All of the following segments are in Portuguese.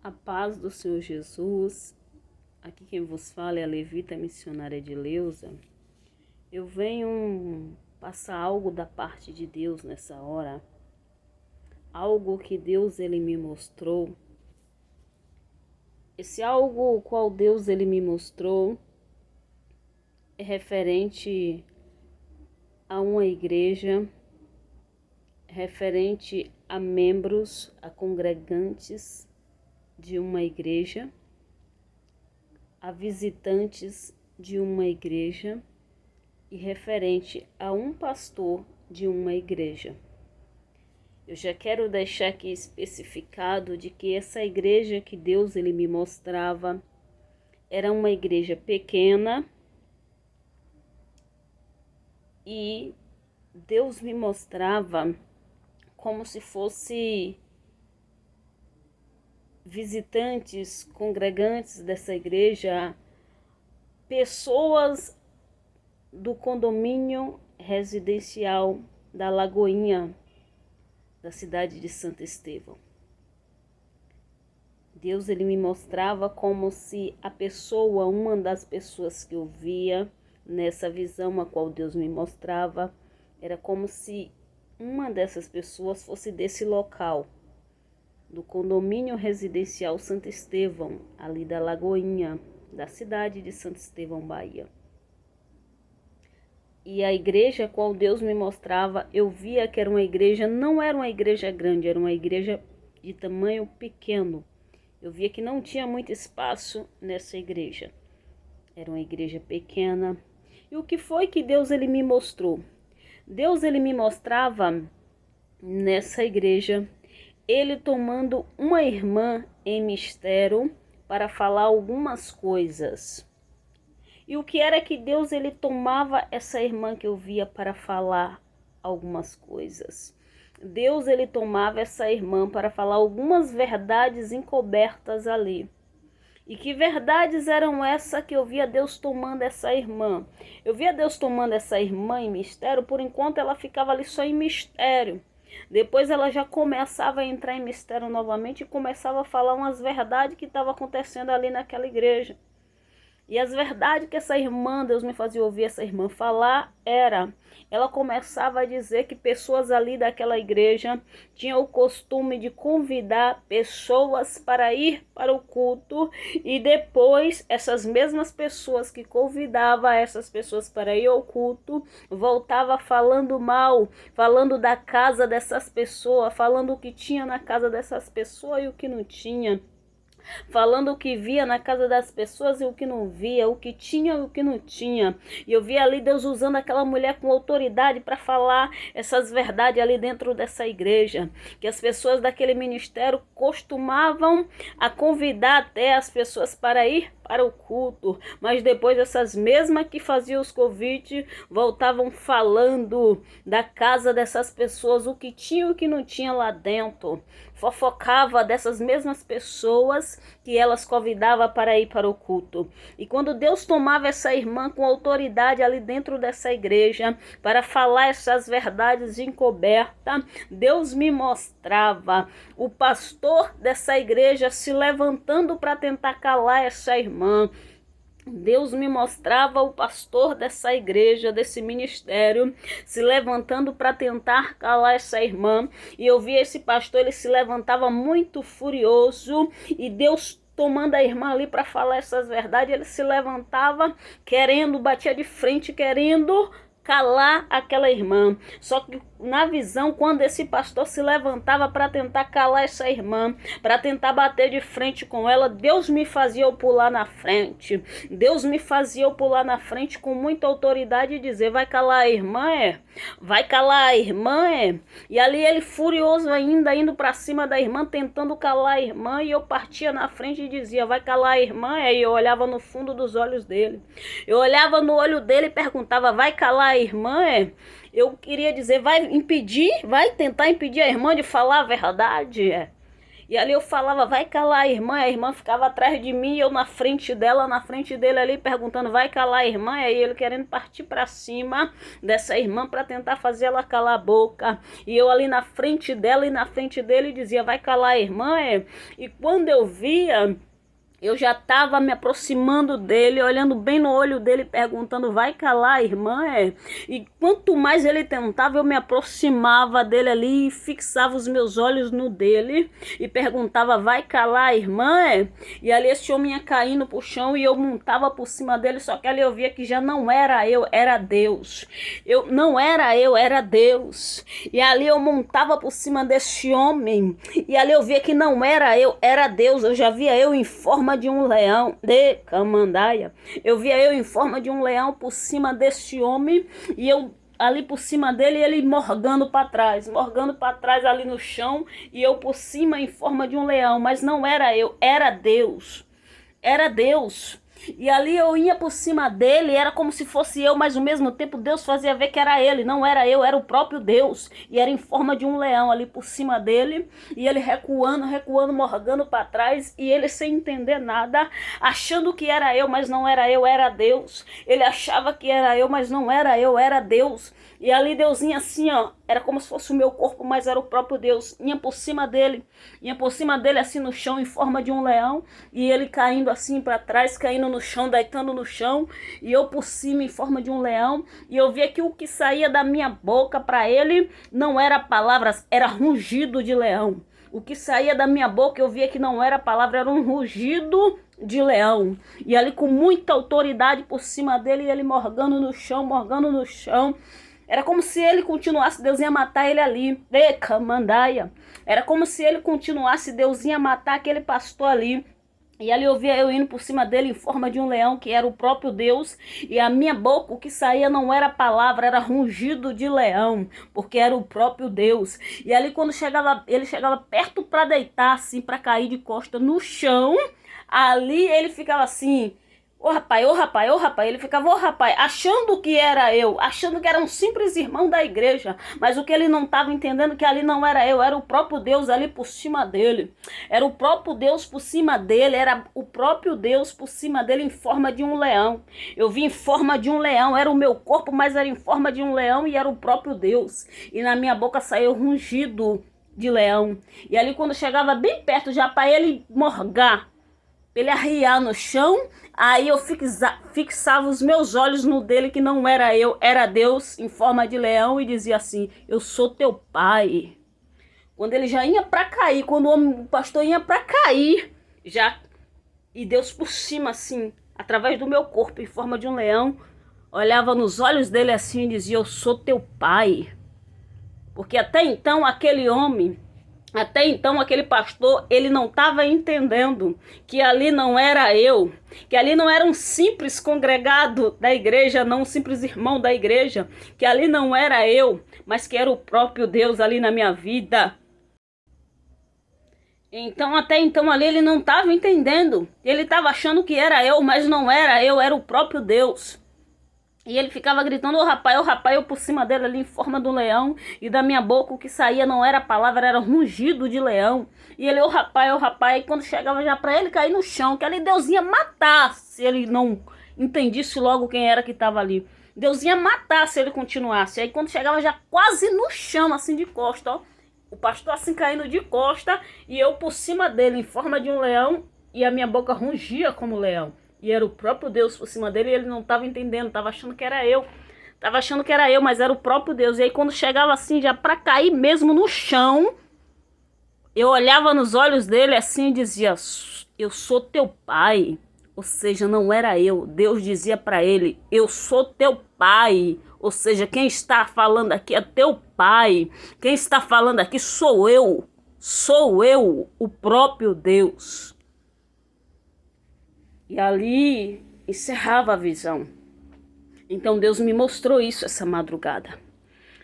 A paz do Senhor Jesus. Aqui quem vos fala é a levita missionária de Leusa. Eu venho passar algo da parte de Deus nessa hora. Algo que Deus ele me mostrou. Esse algo qual Deus ele me mostrou é referente a uma igreja, referente a membros, a congregantes de uma igreja, a visitantes de uma igreja e referente a um pastor de uma igreja. Eu já quero deixar aqui especificado de que essa igreja que Deus ele me mostrava era uma igreja pequena e Deus me mostrava como se fosse visitantes, congregantes dessa igreja, pessoas do condomínio residencial da Lagoinha, da cidade de Santo Estevão. Deus ele me mostrava como se a pessoa, uma das pessoas que eu via nessa visão a qual Deus me mostrava, era como se uma dessas pessoas fosse desse local, do condomínio residencial Santo Estevão, ali da Lagoinha, da cidade de Santo Estevão, Bahia. E a igreja qual Deus me mostrava, eu via que era uma igreja, não era uma igreja grande, era uma igreja de tamanho pequeno. Eu via que não tinha muito espaço nessa igreja. Era uma igreja pequena. E o que foi que Deus ele me mostrou? Deus ele me mostrava nessa igreja ele tomando uma irmã em mistério para falar algumas coisas. E o que era que Deus ele tomava essa irmã que eu via para falar algumas coisas? Deus ele tomava essa irmã para falar algumas verdades encobertas ali. E que verdades eram essas que eu via Deus tomando essa irmã? Eu via Deus tomando essa irmã em mistério, por enquanto ela ficava ali só em mistério. Depois ela já começava a entrar em mistério novamente e começava a falar umas verdades que estavam acontecendo ali naquela igreja. E as verdades que essa irmã, Deus me fazia ouvir essa irmã falar, ela começava a dizer que pessoas ali daquela igreja tinham o costume de convidar pessoas para ir para o culto e depois essas mesmas pessoas que convidavam essas pessoas para ir ao culto, voltava falando mal, falando da casa dessas pessoas, falando o que tinha na casa dessas pessoas e o que não tinha. Falando o que via na casa das pessoas e o que não via, o que tinha e o que não tinha. E eu via ali Deus usando aquela mulher com autoridade para falar essas verdades ali dentro dessa igreja. Que as pessoas daquele ministério costumavam a convidar até as pessoas para ir para o culto, mas depois essas mesmas que faziam os convites voltavam falando da casa dessas pessoas, o que tinha e o que não tinha lá dentro. Fofocava dessas mesmas pessoas que elas convidavam para ir para o culto. E quando Deus tomava essa irmã com autoridade ali dentro dessa igreja para falar essas verdades encobertas, Deus me mostrava o pastor dessa igreja se levantando para tentar calar essa irmã. Deus me mostrava o pastor dessa igreja, desse ministério, se levantando para tentar calar essa irmã. E eu via esse pastor, ele se levantava muito furioso e Deus tomando a irmã ali para falar essas verdades, ele se levantava querendo, batia de frente, querendo calar aquela irmã. Só que na visão, quando esse pastor se levantava para tentar calar essa irmã, para tentar bater de frente com ela, Deus me fazia eu pular na frente. Deus me fazia eu pular na frente com muita autoridade e dizer: vai calar a irmã, vai calar a irmã, E ali ele furioso ainda, indo para cima da irmã, tentando calar a irmã, e eu partia na frente e dizia: vai calar a irmã, E eu olhava no fundo dos olhos dele. Eu olhava no olho dele e perguntava: vai calar a irmã, Eu queria dizer: vai tentar impedir a irmã de falar a verdade, E ali eu falava, vai calar a irmã ficava atrás de mim, eu na frente dela, na frente dele ali, perguntando, vai calar a irmã, e aí ele querendo partir para cima dessa irmã para tentar fazer ela calar a boca, e eu ali na frente dela e na frente dele dizia, vai calar a irmã, e quando eu via, eu já estava me aproximando dele, olhando bem no olho dele, perguntando, vai calar a irmã? E quanto mais ele tentava, eu me aproximava dele ali e fixava os meus olhos no dele e perguntava, vai calar a irmã? E ali esse homem ia caindo pro chão e eu montava por cima dele, só que ali eu via que já não era eu, era Deus. Não era eu, era Deus. E ali eu montava por cima desse homem e ali eu via que não era eu, era Deus. Eu já via eu em forma de um leão, de Camandaia. Eu via eu em forma de um leão por cima desse homem e eu ali por cima dele, ele morgando para trás ali no chão e eu por cima em forma de um leão, mas não era eu, era Deus. Era Deus. E ali eu ia por cima dele, era como se fosse eu, mas ao mesmo tempo Deus fazia ver que era ele, não era eu, era o próprio Deus. E era em forma de um leão ali por cima dele, e ele recuando, morgando para trás, e ele sem entender nada, achando que era eu, mas não era eu, era Deus. Ele achava que era eu, mas não era eu, era Deus. E ali Deusinho assim, ó, era como se fosse o meu corpo, mas era o próprio Deus. Ia por cima dele assim no chão, em forma de um leão, e ele caindo assim para trás, caindo no chão, deitando no chão, e eu por cima em forma de um leão, e eu via que o que saía da minha boca para ele não era palavras, era rugido de leão. O que saía da minha boca eu via que não era palavra, era um rugido de leão. E ali com muita autoridade por cima dele, e ele morgando no chão. Era como se ele continuasse, Deus ia matar ele ali. Mandaia. Era como se ele continuasse, Deus ia matar aquele pastor ali. E ali eu via eu indo por cima dele em forma de um leão, que era o próprio Deus. E a minha boca, o que saía não era palavra, era rugido de leão, porque era o próprio Deus. E ali quando ele chegava perto para deitar, assim, para cair de costa no chão, ali ele ficava assim... Ô rapaz, ele ficava, achando que era eu, achando que era um simples irmão da igreja, mas o que ele não estava entendendo que ali não era eu, era o próprio Deus ali por cima dele, era o próprio Deus por cima dele, era o próprio Deus por cima dele em forma de um leão. Eu vi em forma de um leão, era o meu corpo, mas era em forma de um leão e era o próprio Deus, e na minha boca saiu rungido de leão, e ali quando chegava bem perto já para ele morgar, ele arriar no chão, aí eu fixava os meus olhos no dele, que não era eu, era Deus, em forma de leão, e dizia assim, eu sou teu pai. Quando ele já ia para cair, quando o pastor ia para cair, já, e Deus por cima assim, através do meu corpo, em forma de um leão, olhava nos olhos dele assim e dizia, eu sou teu pai. Porque até então aquele pastor, ele não estava entendendo que ali não era eu, que ali não era um simples congregado da igreja, não um simples irmão da igreja, que ali não era eu, mas que era o próprio Deus ali na minha vida. Então até então ali ele não estava entendendo, ele estava achando que era eu, mas não era eu, era o próprio Deus. E ele ficava gritando, ô rapaz, eu por cima dele ali em forma de um leão. E da minha boca o que saía não era palavra, era rugido de leão. E ele, ô rapaz. E quando chegava já pra ele cair no chão, que ali Deus ia matar se ele não entendisse logo quem era que estava ali. Deus ia matar se ele continuasse. Aí quando chegava já quase no chão, assim de costa, ó. O pastor assim caindo de costa e eu por cima dele em forma de um leão. E a minha boca rungia como leão. E era o próprio Deus por cima dele e ele não estava entendendo, estava achando que era eu. Mas era o próprio Deus. E aí quando chegava assim, já para cair mesmo no chão, eu olhava nos olhos dele assim e dizia, eu sou teu pai. Ou seja, não era eu. Deus dizia para ele, eu sou teu pai. Ou seja, quem está falando aqui é teu pai. Quem está falando aqui sou eu. Sou eu, o próprio Deus. E ali encerrava a visão. Então Deus me mostrou isso essa madrugada.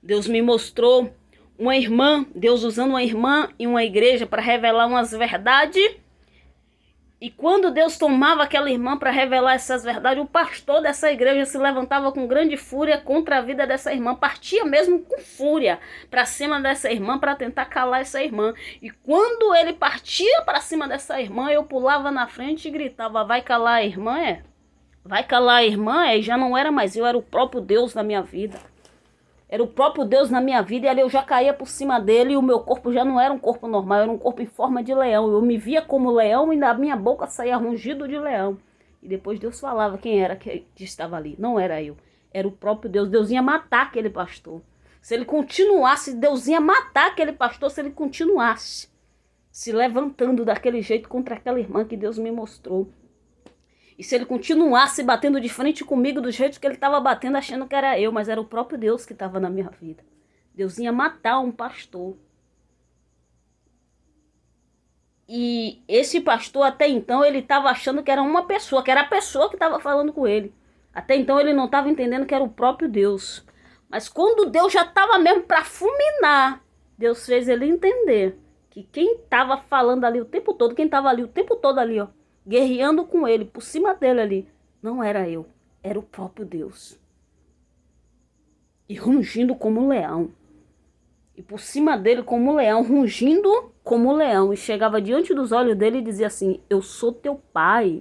Deus me mostrou uma irmã, Deus usando uma irmã em uma igreja para revelar umas verdades E quando Deus tomava aquela irmã para revelar essas verdades, o pastor dessa igreja se levantava com grande fúria contra a vida dessa irmã, partia mesmo com fúria para cima dessa irmã para tentar calar essa irmã. E quando ele partia para cima dessa irmã, eu pulava na frente e gritava: vai calar a irmã, é? Vai calar a irmã, é? E já não era mais eu, era o próprio Deus na minha vida. Era o próprio Deus na minha vida, e ali eu já caía por cima dele, e o meu corpo já não era um corpo normal, era um corpo em forma de leão. Eu me via como leão, e da minha boca saía rugido de leão. E depois Deus falava quem era que estava ali. Não era eu, era o próprio Deus. Deus ia matar aquele pastor. Se ele continuasse, Deus ia matar aquele pastor se ele continuasse se levantando daquele jeito contra aquela irmã que Deus me mostrou. E se ele continuasse batendo de frente comigo do jeito que ele estava batendo, achando que era eu, mas era o próprio Deus que estava na minha vida. Deus ia matar um pastor. E esse pastor, até então, ele estava achando que era uma pessoa, que era a pessoa que estava falando com ele. Até então ele não estava entendendo que era o próprio Deus. Mas quando Deus já estava mesmo para fulminar, Deus fez ele entender que quem estava falando ali o tempo todo, quem estava ali o tempo todo ali, ó, guerreando com ele, por cima dele ali, não era eu, era o próprio Deus. E rugindo como um leão. E por cima dele como um leão, rugindo como um leão. E chegava diante dos olhos dele e dizia assim: eu sou teu pai.